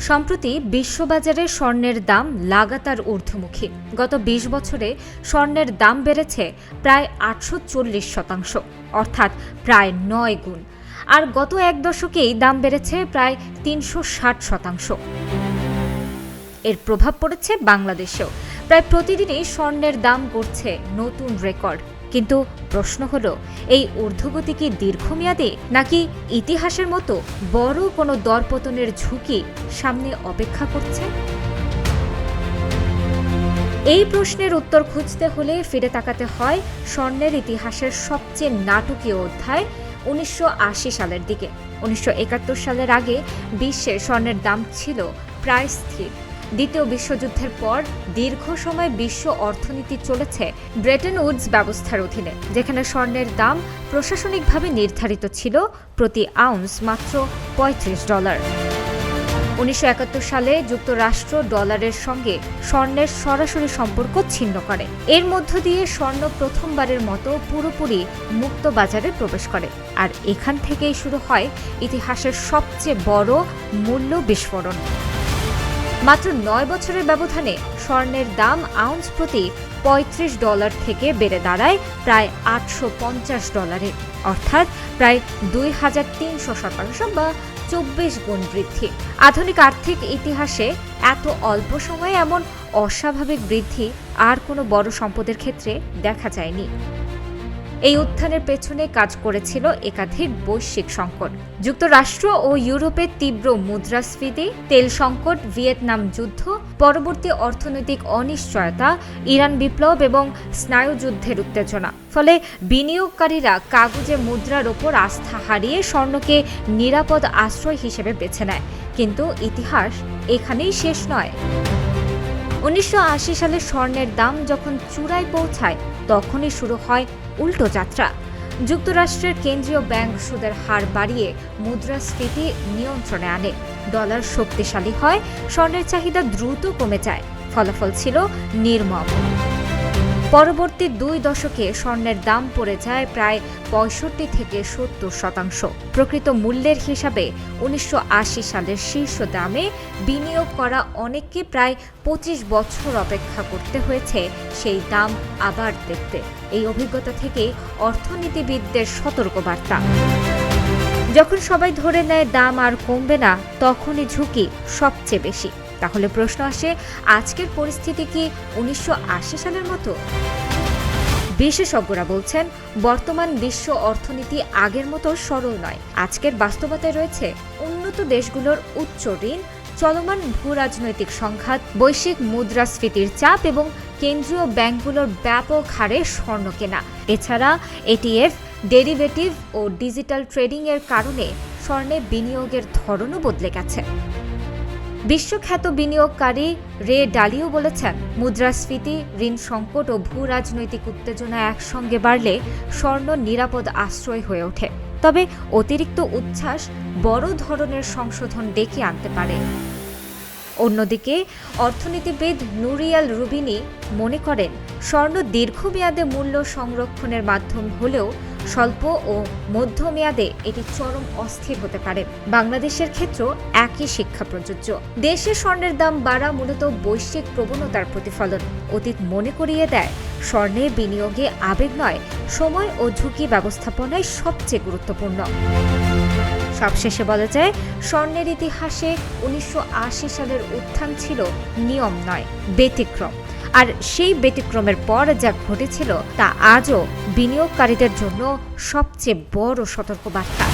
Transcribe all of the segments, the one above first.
সম্প্রতি বিশ্ববাজারে স্বর্ণের দাম লাগাতার ঊর্ধ্বমুখী। গত ২০ বছরে স্বর্ণের দাম বেড়েছে প্রায় ৮৪০%, অর্থাৎ প্রায় ৯ গুণ। আর গত এক দশকেই দাম বেড়েছে প্রায় ৩৬০%। এর প্রভাব পড়েছে বাংলাদেশেও। প্রায় প্রতিদিনই স্বর্ণের দাম গড়ছে নতুন রেকর্ড। কিন্তু প্রশ্ন হলো, এই ঊর্ধ্বগতি কি দীর্ঘমেয়াদী, নাকি ইতিহাসের মতো বড় কোনো দরপতনের ঝুঁকি সামনে অপেক্ষা করছে? এই প্রশ্নের উত্তর খুঁজতে হলে ফিরে তাকাতে হয় স্বর্ণের ইতিহাসের সবচেয়ে নাটকীয় অধ্যায় ১৯৮০ সালের দিকে। ১৯৭১ সালের আগে বিশ্বে স্বর্ণের দাম ছিল প্রায় স্থির। দ্বিতীয় বিশ্বযুদ্ধের পর দীর্ঘ সময় বিশ্ব অর্থনীতি চলেছে ব্রেটন উডস ব্যবস্থার অধীনে, যেখানে স্বর্ণের দাম প্রশাসনিকভাবে নির্ধারিত ছিল প্রতি আউন্স মাত্র $৩৫। ১৯৭১ সালে যুক্তরাষ্ট্র ডলারের সঙ্গে স্বর্ণের সরাসরি সম্পর্ক ছিন্ন করে। এর মধ্য দিয়ে স্বর্ণ প্রথমবারের মতো পুরোপুরি মুক্ত বাজারে প্রবেশ করে। আর এখান থেকেই শুরু হয় ইতিহাসের সবচেয়ে বড় মূল্য বিস্ফোরণ। মাত্র ৯ বছরের ব্যবধানে স্বর্ণের দাম আউন্স প্রতি $৩৫ থেকে বেড়ে দাঁড়ায় প্রায় $৮৫০, অর্থাৎ প্রায় ২৩০০% বা ২৪ গুণ বৃদ্ধি। আধুনিক আর্থিক ইতিহাসে এত অল্প সময়ে এমন অস্বাভাবিক বৃদ্ধি আর কোনো বড় সম্পদের ক্ষেত্রে দেখা যায়নি। এই উত্থানের পেছনে কাজ করেছিল একাধিক বৈশ্বিক সংকট। যুক্তরাষ্ট্র ও ইউরোপের তীব্র মুদ্রাস্ফীতি, তেল সংকট, ভিয়েতনাম যুদ্ধ, পরবর্তী অর্থনৈতিক অনিশ্চয়তা, ইরান বিপ্লব এবং স্নায়ুযুদ্ধের উত্তেজনা। ফলে বিনিয়োগকারীরা কাগজে মুদ্রার ওপর আস্থা হারিয়ে স্বর্ণকে নিরাপদ আশ্রয় হিসেবে বেছে নেয়। কিন্তু ইতিহাস এখানেই শেষ নয়। ১৯৮০ সালে স্বর্ণের দাম যখন চূড়ায় পৌঁছায়, তখনই শুরু হয় উল্টো যাত্রা। যুক্তরাষ্ট্রের কেন্দ্রীয় ব্যাংক সুদের হার বাড়িয়ে মুদ্রাস্ফীতি নিয়ন্ত্রণে আনে। ডলার শক্তিশালী হয়, স্বর্ণের চাহিদা দ্রুত কমে যায়। ফলাফল ছিল নির্মম। পরবর্তী ২ দশকে স্বর্ণের দাম পড়ে যায় প্রায় ৬৫ থেকে ৭০%। প্রকৃত মূল্যের হিসাবে ১৯৮০ সালের শীর্ষ দামে বিনিয়োগ করা অনেককে প্রায় ২৫ বছর অপেক্ষা করতে হয়েছে সেই দাম আবার দেখতে। এই অভিজ্ঞতা থেকেই অর্থনীতিবিদদের সতর্কবার্তা। যখন সবাই ধরে নেয় দাম আর কমবে না, তখনই ঝুঁকি সবচেয়ে বেশি। তাহলে প্রশ্ন আসে, আজকের পরিস্থিতি কি ১৯৮০ সালের মতো? বিশেষজ্ঞরা বলছেন, বর্তমান বিশ্ব অর্থনীতি আগের মতো সরল নয়। আজকের বাস্তবতায় রয়েছে উন্নত দেশগুলোর উচ্চ ঋণ, চলমান ভূরাজনৈতিক সংঘাত, বৈশ্বিক মুদ্রাস্ফীতির চাপ এবং কেন্দ্রীয় ব্যাংকগুলোর ব্যাপক হারে স্বর্ণ কেনা। এছাড়া এটিএফ, ডেরিভেটিভ ও ডিজিটাল ট্রেডিং এর কারণে স্বর্ণে বিনিয়োগের ধরনও বদলে গেছে। বিশ্বখ্যাত বিনিয়োগকারী রে ডালিও বলেছেন, মুদ্রাস্ফীতি, ঋণ সংকট ও ভূ রাজনৈতিক উত্তেজনা একসঙ্গে বাড়লে স্বর্ণ নিরাপদ আশ্রয় হয়ে ওঠে। তবে অতিরিক্ত উচ্ছ্বাস বড় ধরনের সংশোধন ডেকে আনতে পারে। অন্যদিকে অর্থনীতিবিদ নুরিয়াল রুবিনি মনে করেন, স্বর্ণ দীর্ঘমেয়াদে মূল্য সংরক্ষণের মাধ্যম হলেও স্বল্প ও মধ্যমেয়াদে এটি চরম অস্থির হতে পারে। বাংলাদেশের ক্ষেত্রেও একই শিক্ষা প্রযোজ্য। দেশে স্বর্ণের দাম বাড়া মূলত বৈশ্বিক প্রবণতার প্রতিফলন। অতীত মনে করিয়ে দেয়, স্বর্ণে বিনিয়োগে আবেগ নয়, সময় ও ঝুঁকি ব্যবস্থাপনাই সবচেয়ে গুরুত্বপূর্ণ। সবশেষে বলা যায়, স্বর্ণের ইতিহাসে ১৯৮০ সালের উত্থান ছিল নিয়ম নয়, ব্যতিক্রম। আর সেই ব্যতিক্রমের পর যা ঘটেছিল তা আজও বিনিয়োগকারীদের জন্য সবচেয়ে বড় সতর্কবার্তা।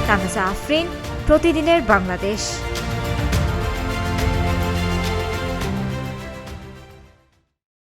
তাহমিজা আফরিন, প্রতিদিনের বাংলাদেশ।